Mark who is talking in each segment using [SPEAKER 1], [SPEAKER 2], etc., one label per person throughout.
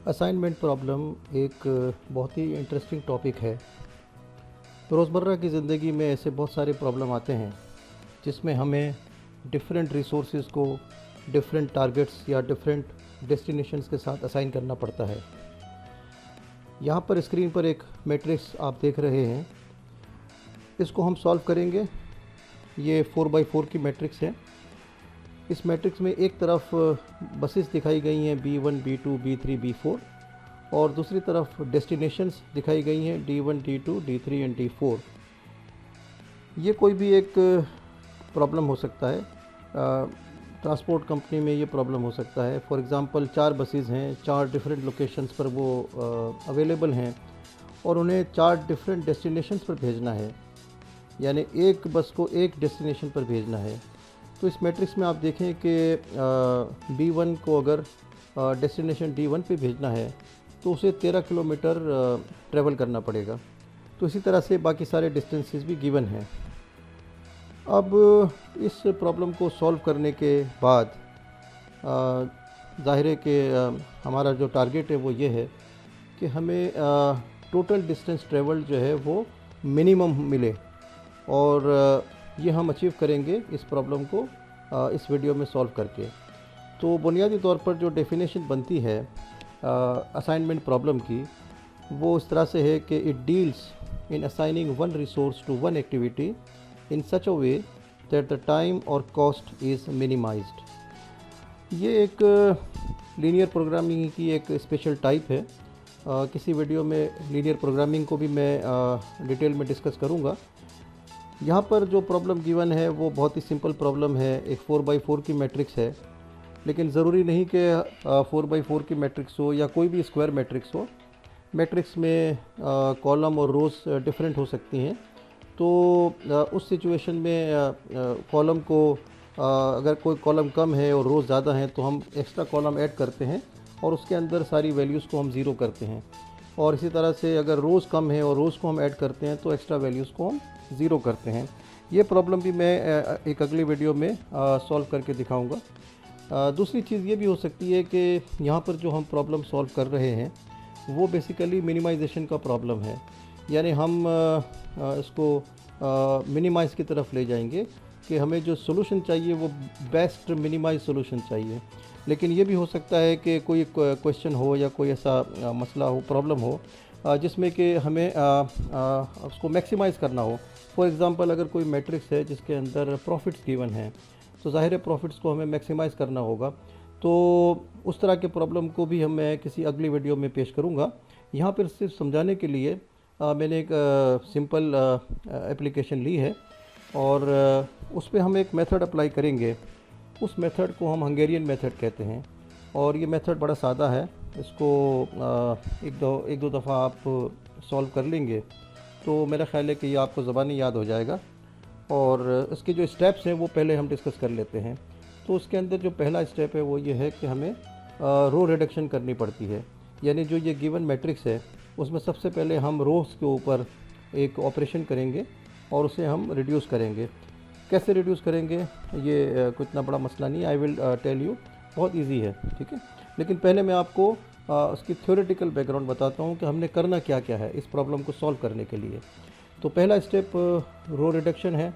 [SPEAKER 1] Assignment problem एक बहुत ही interesting topic है। रोज़मर्रा की ज़िंदगी में ऐसे बहुत सारे प्रॉब्लम आते हैं जिसमें हमें डिफरेंट रिसोर्सेज को डिफरेंट टारगेट्स या डिफरेंट डेस्टिनेशंस के साथ असाइन करना पड़ता है। यहाँ पर स्क्रीन पर एक मैट्रिक्स आप देख रहे हैं, इसको हम सॉल्व करेंगे। ये 4x4 की मैट्रिक्स है। इस मैट्रिक्स में एक तरफ बसेस दिखाई गई हैं B1, B2, B3, B4 और दूसरी तरफ डेस्टिनेशंस दिखाई गई हैं D1, D2, D3 and D4। ये कोई भी एक प्रॉब्लम हो सकता है। ट्रांसपोर्ट कंपनी में ये प्रॉब्लम हो सकता है। फॉर एग्ज़ाम्पल 4 बसेस हैं, 4 डिफरेंट लोकेशंस पर वो अवेलेबल हैं और उन्हें 4 डिफरेंट डेस्टिनेशंस पर भेजना है, यानी एक बस को एक डेस्टिनेशन पर भेजना है। तो इस मैट्रिक्स में आप देखें कि B1 को अगर डेस्टिनेशन D1 पे भेजना है तो उसे 13 किलोमीटर ट्रैवल करना पड़ेगा। तो इसी तरह से बाकी सारे डिस्टेंसेस भी गिवन हैं। अब इस प्रॉब्लम को सॉल्व करने के बाद ज़ाहिर है कि हमारा जो टारगेट है वो ये है कि हमें टोटल डिस्टेंस ट्रैवल जो है वो मिनिमम मिले, और ये हम अचीव करेंगे इस प्रॉब्लम को इस वीडियो में सॉल्व करके। तो बुनियादी तौर पर जो डेफिनेशन बनती है असाइनमेंट प्रॉब्लम की, वो इस तरह से है कि it deals in assigning one resource to one activity in such a way that the time और कॉस्ट इज़ मिनिमाइज्ड। ये एक लीनियर प्रोग्रामिंग की एक स्पेशल टाइप है। किसी वीडियो में लीनियर प्रोग्रामिंग को भी मैं डिटेल में डिस्कस करूँगा। यहाँ पर जो प्रॉब्लम गिवन है वो बहुत ही सिंपल प्रॉब्लम है। एक 4x4 की मैट्रिक्स है, लेकिन ज़रूरी नहीं कि 4x4 की मैट्रिक्स हो या कोई भी स्क्वायर मैट्रिक्स हो। मैट्रिक्स में कॉलम और रोज़ डिफरेंट हो सकती हैं। तो उस सिचुएशन में कॉलम को अगर कोई कॉलम कम है और रोज़ ज़्यादा हैं तो हम एक्स्ट्रा कॉलम ऐड करते हैं और उसके अंदर सारी वैल्यूज़ को हम ज़ीरो करते हैं। और इसी तरह से अगर रोज़ कम है और रोज़ को हम ऐड करते हैं तो एक्स्ट्रा वैल्यूज़ को हम ज़ीरो करते हैं। ये प्रॉब्लम भी मैं एक अगली वीडियो में सॉल्व करके दिखाऊंगा। दूसरी चीज़ ये भी हो सकती है कि यहाँ पर जो हम प्रॉब्लम सॉल्व कर रहे हैं वो बेसिकली मिनिमाइजेशन का प्रॉब्लम है, यानी हम इसको मिनिमाइज़ की तरफ ले जाएंगे कि हमें जो सोल्यूशन चाहिए वो बेस्ट मिनिमाइज सोल्यूशन चाहिए। लेकिन ये भी हो सकता है कि कोई क्वेश्चन हो या कोई ऐसा मसला हो, प्रॉब्लम हो जिसमें कि हमें उसको मैक्सिमाइज़ करना हो। फॉर एग्ज़ाम्पल अगर कोई मैट्रिक्स है जिसके अंदर प्रॉफिट्स गिवन हैं तो ज़ाहिर है प्रॉफिट्स को हमें मैक्सिमाइज़ करना होगा। तो उस तरह के प्रॉब्लम को भी मैं किसी अगली वीडियो में पेश करूँगा। यहाँ पर सिर्फ समझाने के लिए मैंने एक सिंपल एप्लीकेशन ली है और उस पर हम एक मेथड अप्लाई करेंगे। उस मेथड को हम हंगेरियन मेथड कहते हैं और ये मेथड बड़ा सादा है। इसको एक दो दफ़ा आप सॉल्व कर लेंगे तो मेरा ख्याल है कि ये आपको ज़बानी याद हो जाएगा। और इसके जो स्टेप्स हैं वो पहले हम डिस्कस कर लेते हैं। तो उसके अंदर जो पहला स्टेप है वो ये है कि हमें रो रिडक्शन करनी पड़ती है, यानी जो ये गिवन मैट्रिक्स है उसमें सबसे पहले हम रोज़ के ऊपर एक ऑपरेशन करेंगे और उसे हम रिड्यूस करेंगे। कैसे रिड्यूस करेंगे ये कोई इतना बड़ा मसला नहीं, आई विल टेल यू, बहुत इजी है, ठीक है। लेकिन पहले मैं आपको उसकी थ्योरेटिकल बैकग्राउंड बताता हूँ कि हमने करना क्या क्या है इस प्रॉब्लम को सॉल्व करने के लिए। तो पहला स्टेप रो रिडक्शन है।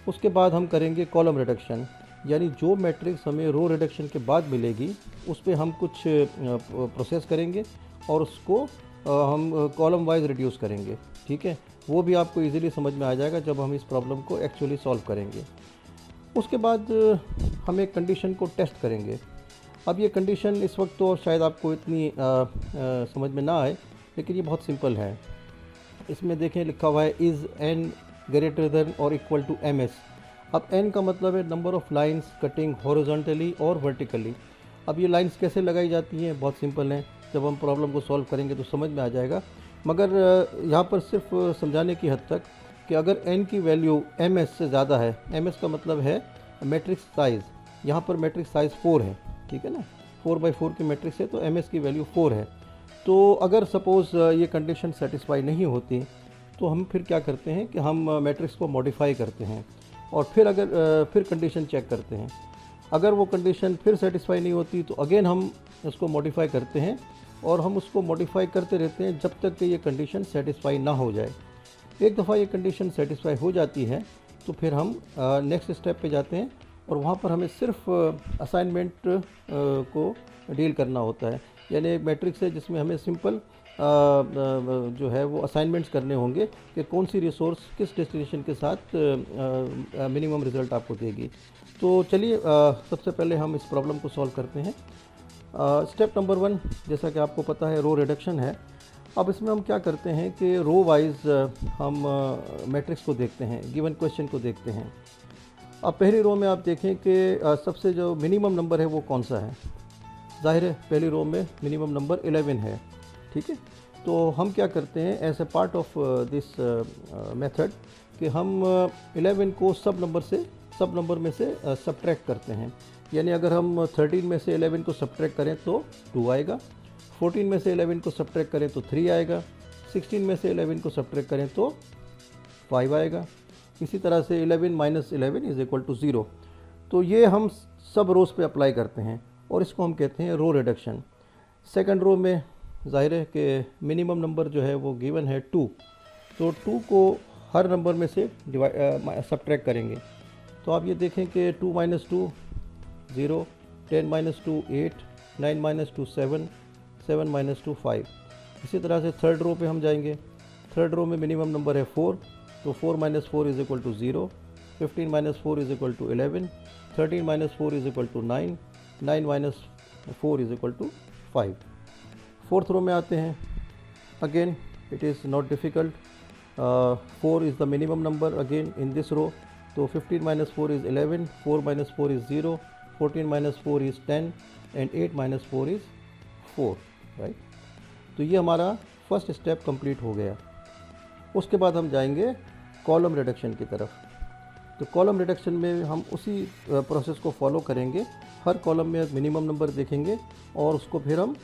[SPEAKER 1] उसके बाद हम करेंगे कॉलम रिडक्शन, यानी जो मैट्रिक्स हमें रो रिडक्शन के बाद मिलेगी उस पर हम कुछ प्रोसेस करेंगे और उसको हम कॉलम वाइज रिड्यूस करेंगे, ठीक है। वो भी आपको इजीली समझ में आ जाएगा जब हम इस प्रॉब्लम को एक्चुअली सॉल्व करेंगे। उसके बाद हम एक कंडीशन को टेस्ट करेंगे। अब ये कंडीशन इस वक्त तो शायद आपको इतनी समझ में ना आए, लेकिन ये बहुत सिंपल है। इसमें देखें लिखा हुआ है इज़ n ग्रेटर देन और इक्वल टू ms। अब n का मतलब है number of lines cutting horizontally और वर्टिकली। अब ये लाइंस कैसे लगाई जाती हैं, बहुत सिंपल हैं। जब हम प्रॉब्लम को सॉल्व करेंगे तो समझ में आ जाएगा, मगर यहाँ पर सिर्फ समझाने की हद तक कि अगर n की वैल्यू ms से ज़्यादा है, ms का मतलब है मैट्रिक्स साइज़, यहाँ पर मैट्रिक्स साइज़ 4 है, ठीक है ना। 4x4 की मैट्रिक्स है तो ms की वैल्यू 4 है। तो अगर सपोज़ ये कंडीशन सेटिस्फाई नहीं होती तो हम फिर क्या करते हैं कि हम मैट्रिक्स को मॉडिफाई करते हैं और फिर कंडीशन चेक करते हैं। अगर वो कंडीशन फिर सेटिस्फाई नहीं होती तो अगेन हम इसको मॉडिफाई करते हैं और हम उसको मॉडिफाई करते रहते हैं जब तक कि ये कंडीशन सेटिस्फाई ना हो जाए। एक दफ़ा ये कंडीशन सेटिस्फाई हो जाती है तो फिर हम नेक्स्ट स्टेप पे जाते हैं और वहाँ पर हमें सिर्फ असाइनमेंट को डील करना होता है। यानी एक मैट्रिक्स है जिसमें हमें सिंपल जो है वो असाइनमेंट्स करने होंगे कि कौन सी रिसोर्स किस डेस्टिनेशन के साथ मिनिमम रिज़ल्ट आपको देगी। तो चलिए सबसे पहले हम इस प्रॉब्लम को सॉल्व करते हैं। स्टेप नंबर 1 जैसा कि आपको पता है रो रिडक्शन है। अब इसमें हम क्या करते हैं कि रो वाइज हम मैट्रिक्स को देखते हैं, गिवन क्वेश्चन को देखते हैं। अब पहली रो में आप देखें कि सबसे जो मिनिमम नंबर है वो कौन सा है। ज़ाहिर है पहली रो में मिनिमम नंबर 11 है, ठीक है। तो हम क्या करते हैं as a part of this method कि हम 11 को सब नंबर में से सब्ट्रैक्ट करते हैं। यानी अगर हम 13 में से 11 को सब्ट्रैक्ट करें तो 2 आएगा, 14 में से 11 को सब्ट्रैक्ट करें तो 3 आएगा, 16 में से 11 को सब्ट्रैक्ट करें तो 5 आएगा। इसी तरह से 11 माइनस 11 इज़ इक्वल टू 0। तो ये हम सब रोज़ पे अप्लाई करते हैं और इसको हम कहते हैं रो रिडक्शन। सेकंड रो में ज़ाहिर है कि मिनिमम नंबर जो है वो गिवन है 2, तो 2 को हर नंबर में से सब्ट्रैक्ट करेंगे। तो आप ये देखें कि 2 माइनस 2 0, 10 माइनस 2 8, 9 माइनस 2 7, 7 माइनस 2 5। इसी तरह से थर्ड रो पे हम जाएंगे। थर्ड रो में मिनिमम नंबर है 4, तो 4 minus 4 is equal to 0, 15 minus 4 is equal to 11, 13 minus 4 is equal to 9, 9 minus 4 is equal to 5। Fourth row में आते हैं। Again it is not difficult, 4 is the minimum number again in this row. तो 15 minus 4 is 11, 4 minus 4 is 0, 14 minus 4 is 10 and 8 minus 4 is 4, right. तो ये हमारा first step complete हो गया। उसके बाद हम जाएंगे कॉलम रिडक्शन की तरफ। तो कॉलम रिडक्शन में हम उसी प्रोसेस को फॉलो करेंगे। हर कॉलम में मिनिमम नंबर देखेंगे और उसको फिर हम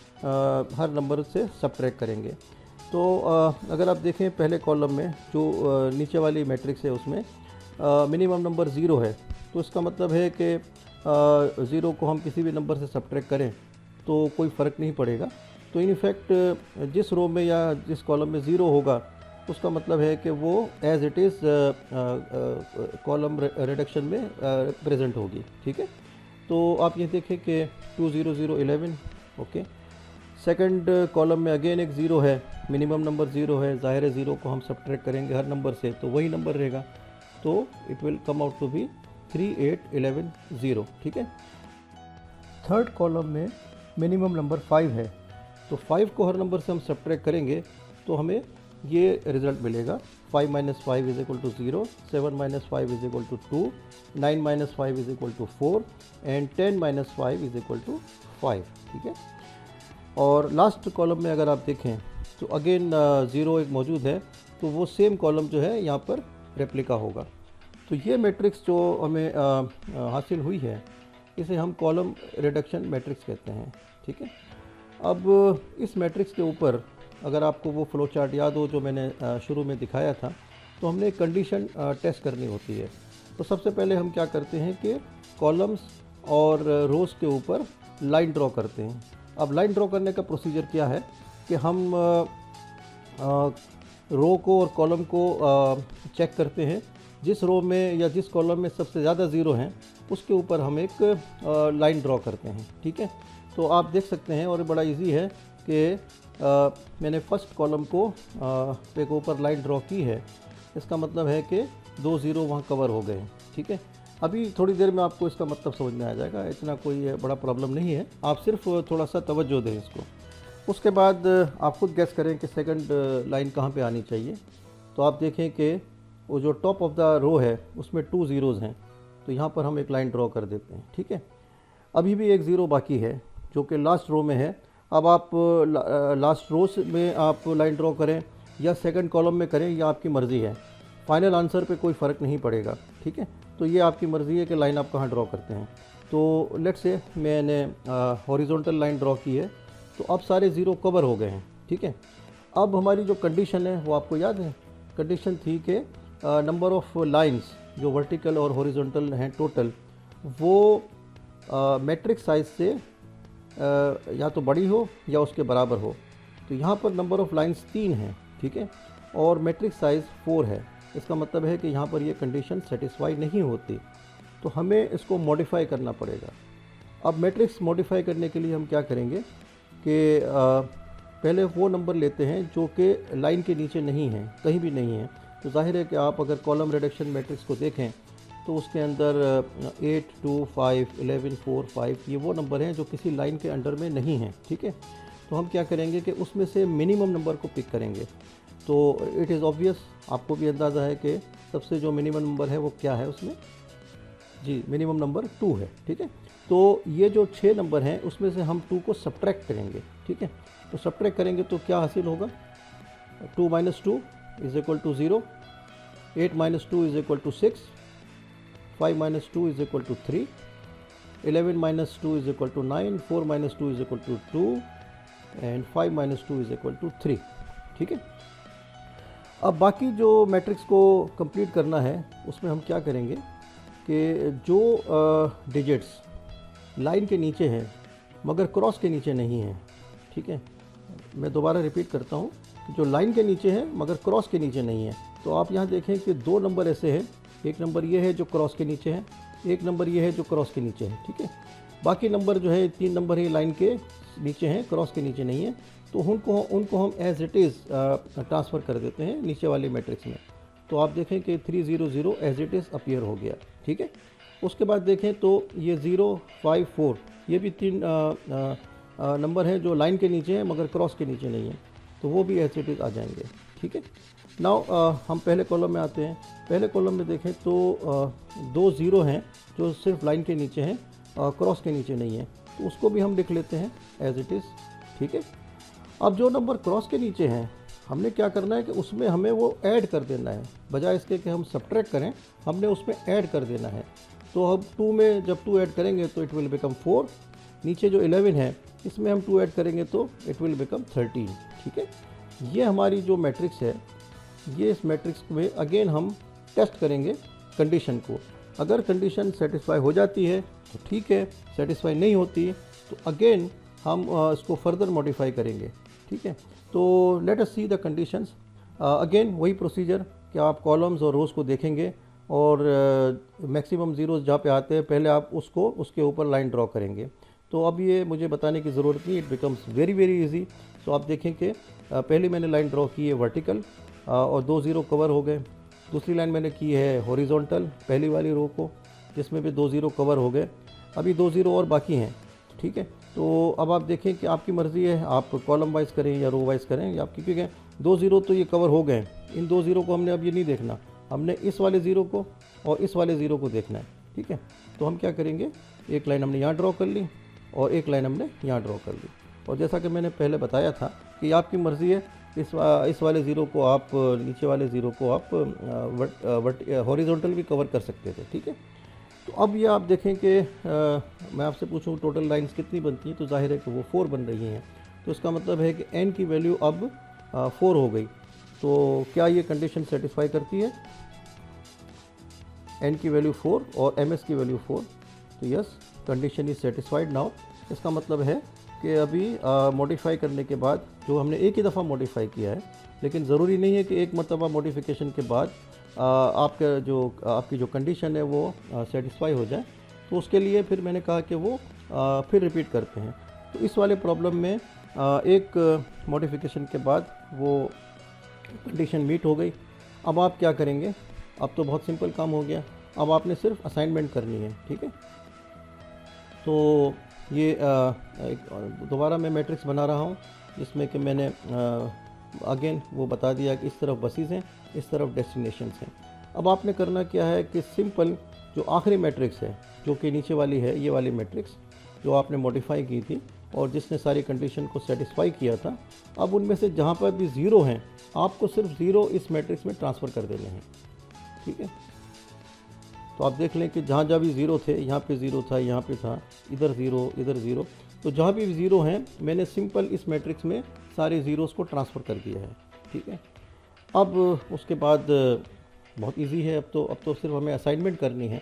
[SPEAKER 1] हर नंबर से सब्ट्रैक्ट करेंगे। तो अगर आप देखें पहले कॉलम में जो नीचे वाली मैट्रिक्स है उसमें मिनिमम नंबर 0 है, तो इसका मतलब है कि 0 को हम किसी भी नंबर से सब्ट्रैक्ट करें तो कोई फ़र्क नहीं पड़ेगा। तो इन इफ़ेक्ट जिस रो में या जिस कॉलम में 0 होगा उसका मतलब है कि वो as it is column reduction में प्रेजेंट होगी, ठीक है। तो आप ये देखें कि 2 0 0 11, ओके। सेकंड कॉलम में अगेन एक 0 है, मिनिमम नंबर 0 है। ज़ाहिर है 0 को हम सब्ट्रैक्ट करेंगे हर नंबर से तो वही नंबर रहेगा, तो it will come out to be 3 8 11 0, ठीक है। थर्ड कॉलम में मिनिमम नंबर 5 है, तो 5 को हर नंबर से हम सब्ट्रैक्ट करेंगे तो हमें ये रिज़ल्ट मिलेगा। 5 minus 5 is equal to 0, 7 minus 5 is equal to 2, 9 minus 5 is equal to 4 and 10 minus 5 is equal to 5, ठीक है। और लास्ट कॉलम में अगर आप देखें तो अगेन 0 एक मौजूद है, तो वो सेम कॉलम जो है यहाँ पर रेप्लिका होगा। तो ये मैट्रिक्स जो हमें हासिल हुई है इसे हम कॉलम रिडक्शन मैट्रिक्स कहते हैं, ठीक है। अब इस मैट्रिक्स के ऊपर अगर आपको वो फ्लो चार्ट याद हो जो मैंने शुरू में दिखाया था, तो हमने एक कंडीशन टेस्ट करनी होती है। तो सबसे पहले हम क्या करते हैं कि कॉलम्स और रोज़ के ऊपर लाइन ड्रॉ करते हैं। अब लाइन ड्रॉ करने का प्रोसीजर क्या है कि हम रो को और कॉलम को चेक करते हैं। जिस रो में या जिस कॉलम में सबसे ज़्यादा 0 हैं उसके ऊपर हम एक लाइन ड्रॉ करते हैं, ठीक है। तो आप देख सकते हैं और बड़ा इजी है कि मैंने फर्स्ट कॉलम को पे के ऊपर लाइन ड्रॉ की है। इसका मतलब है कि 2 0 वहाँ कवर हो गए, ठीक है। अभी थोड़ी देर में आपको इसका मतलब समझ में आ जाएगा, इतना कोई बड़ा प्रॉब्लम नहीं है, आप सिर्फ थोड़ा सा तवज्जो दें इसको। उसके बाद आप खुद गैस करें कि सेकंड लाइन कहाँ पे आनी चाहिए। तो आप देखें कि वो जो टॉप ऑफ द रो है उसमें 2 0s हैं, तो यहाँ पर हम एक लाइन ड्रॉ कर देते हैं, ठीक है। अभी भी एक 0 बाकी है जो कि लास्ट रो में है। अब आप लास्ट रो में आप लाइन ड्रॉ करें या सेकंड कॉलम में करें, यह आपकी मर्ज़ी है। फाइनल आंसर पे कोई फ़र्क नहीं पड़ेगा, ठीक है। तो ये आपकी मर्ज़ी है कि लाइन आप कहाँ ड्रॉ करते हैं। तो लेट्स से मैंने हॉरिजॉन्टल लाइन ड्रॉ की है, तो अब सारे 0 कवर हो गए हैं, ठीक है। अब हमारी जो कंडीशन है वो आपको याद है। कंडीशन थी कि नंबर ऑफ़ लाइन्स जो वर्टिकल और हॉरिजॉन्टल हैं टोटल, वो मैट्रिक्स साइज से या तो बड़ी हो या उसके बराबर हो। तो यहाँ पर नंबर ऑफ़ लाइंस 3 हैं, ठीक है, और मैट्रिक्स साइज़ 4 है। इसका मतलब है कि यहाँ पर ये कंडीशन सेटिस्फाई नहीं होती, तो हमें इसको मॉडिफाई करना पड़ेगा। अब मैट्रिक्स मॉडिफाई करने के लिए हम क्या करेंगे कि पहले वो नंबर लेते हैं जो कि लाइन के नीचे नहीं हैं, कहीं भी नहीं हैं। तो जाहिर है कि आप अगर कॉलम रिडक्शन मैट्रिक्स को देखें तो उसके अंदर 8, 2, 5, 11, 4, 5 ये वो नंबर हैं जो किसी लाइन के अंडर में नहीं हैं, ठीक है। तो हम क्या करेंगे कि उसमें से मिनिमम नंबर को पिक करेंगे। तो इट इज़ ऑब्वियस, आपको भी अंदाज़ा है कि सबसे जो मिनिमम नंबर है वो क्या है उसमें, जी मिनिमम नंबर 2 है, ठीक है। तो ये जो 6 नंबर हैं उसमें से हम 2 को सब्ट्रैक्ट करेंगे, ठीक है। तो सब्ट्रैक्ट करेंगे तो क्या हासिल होगा, 2 - 2 = 0, 8 - 2 = 6, 5 - 2 = 3, 11 - 2 = 9, 4 - 2 = 2 एंड 5 - 2 = 3, ठीक है। अब बाकी जो मैट्रिक्स को कंप्लीट करना है उसमें हम क्या करेंगे कि जो डिजिट्स लाइन के नीचे हैं मगर क्रॉस के नीचे नहीं हैं, ठीक है। मैं दोबारा रिपीट करता हूँ कि जो लाइन के नीचे है मगर क्रॉस के नीचे नहीं है। तो आप यहाँ देखें कि 2 नंबर ऐसे हैं, एक नंबर ये है जो क्रॉस के नीचे है, एक नंबर ये है जो क्रॉस के नीचे है, ठीक है। बाकी नंबर जो है 3 नंबर है लाइन के नीचे हैं, क्रॉस के नीचे नहीं है। तो उनको हम एज इट इज़ ट्रांसफ़र कर देते हैं नीचे वाले मैट्रिक्स में। तो आप देखें कि 3 0 0 एज इट इज़ अपीयर हो गया, ठीक है। उसके बाद देखें तो ये 0 5 4 ये भी 3 नंबर हैं जो लाइन के नीचे हैं मगर क्रॉस के नीचे नहीं है, तो वो भी एज इट इज़ आ जाएंगे, ठीक है। नाउ हम पहले कॉलम में आते हैं। पहले कॉलम में देखें तो 2 0 हैं जो सिर्फ लाइन के नीचे हैं, क्रॉस के नीचे नहीं है, तो उसको भी हम लिख लेते हैं एज इट इज़, ठीक है। अब जो नंबर क्रॉस के नीचे हैं हमने क्या करना है कि उसमें हमें वो ऐड कर देना है, बजाय इसके कि हम सब्ट्रैक्ट करें हमने उसमें ऐड कर देना है। तो अब 2 में जब 2 ऐड करेंगे तो इट विल बिकम 4, नीचे जो 11 है इसमें हम 2 ऐड करेंगे तो इट विल बिकम 13, ठीक है। ये हमारी जो मैट्रिक्स है, ये इस मैट्रिक्स में अगेन हम टेस्ट करेंगे कंडीशन को। अगर कंडीशन सेटिस्फाई हो जाती है तो ठीक है, सेटिस्फाई नहीं होती तो अगेन हम इसको फर्दर मॉडिफाई करेंगे, ठीक है। तो let us see the conditions. Again वही प्रोसीजर कि आप कॉलम्स और रोज़ को देखेंगे और मैक्सिमम ज़ीरोज़ जहाँ पे आते हैं पहले आप उसके ऊपर लाइन ड्रॉ करेंगे। तो अब ये मुझे बताने की ज़रूरत नहीं, it becomes very very easy. तो आप देखें कि पहले मैंने लाइन ड्रॉ की है वर्टिकल और 2 0 कवर हो गए। दूसरी लाइन मैंने की है हॉरिजॉन्टल, पहली वाली रो को, जिसमें भी 2 0 कवर हो गए। अभी 2 0 और बाकी हैं, ठीक है। तो अब आप देखें कि आपकी मर्ज़ी है, आप कॉलम वाइज करें या रो वाइज करें या आपकी, क्योंकि 2 0 तो ये कवर हो गए। इन 2 0 को हमने अब ये नहीं देखना, हमने इस वाले 0 को और इस वाले 0 को देखना है, ठीक है। तो हम क्या करेंगे, एक लाइन हमने यहाँ ड्रॉ कर ली और एक लाइन हमने यहाँ ड्रॉ कर ली। और जैसा कि मैंने पहले बताया था कि आपकी मर्ज़ी है, इस वाले 0 को आप, नीचे वाले 0 को आप हॉरिजॉन्टल भी कवर कर सकते थे, ठीक है। तो अब ये आप देखें कि मैं आपसे पूछूं टोटल लाइंस कितनी बनती हैं, तो जाहिर है कि वो 4 बन रही हैं। तो इसका मतलब है कि n की वैल्यू अब 4 हो गई। तो क्या ये कंडीशन सेटिस्फाई करती है, n की वैल्यू 4 और ms की वैल्यू 4? तो yes, condition is satisfied now. इसका मतलब है कि अभी मॉडिफाई करने के बाद, जो हमने एक ही दफ़ा मॉडिफाई किया है, लेकिन ज़रूरी नहीं है कि एक मरतबा मॉडिफिकेशन के बाद आपकी जो कंडीशन है वो सेटिस्फाई हो जाए। तो उसके लिए फिर मैंने कहा कि वो फिर रिपीट करते हैं। तो इस वाले प्रॉब्लम में एक मॉडिफिकेशन के बाद वो कंडीशन मीट हो गई। अब आप क्या करेंगे, अब तो बहुत सिंपल काम हो गया, अब आपने सिर्फ असाइनमेंट करनी है, ठीक है। तो ये दोबारा मैं मैट्रिक्स बना रहा हूँ जिसमें कि मैंने अगेन वो बता दिया कि इस तरफ बसेस हैं, इस तरफ डेस्टिनेशंस हैं। अब आपने करना क्या है कि सिंपल जो आखिरी मैट्रिक्स है, जो कि नीचे वाली है, ये वाली मैट्रिक्स जो आपने मॉडिफाई की थी और जिसने सारी कंडीशन को सेटिस्फाई किया था, अब उनमें से जहाँ पर भी 0 हैं आपको सिर्फ 0 इस मैट्रिक्स में ट्रांसफ़र कर देने हैं, ठीक है। तो आप देख लें कि जहाँ जहाँ भी 0 थे, यहाँ पे 0 था, यहाँ पे था, इधर 0, इधर 0, तो जहाँ भी 0 हैं मैंने सिंपल इस मैट्रिक्स में सारे ज़ीरोज़ को ट्रांसफ़र कर दिया है, ठीक है। अब उसके बाद बहुत इजी है, अब तो सिर्फ हमें असाइनमेंट करनी है।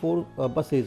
[SPEAKER 1] 4 buses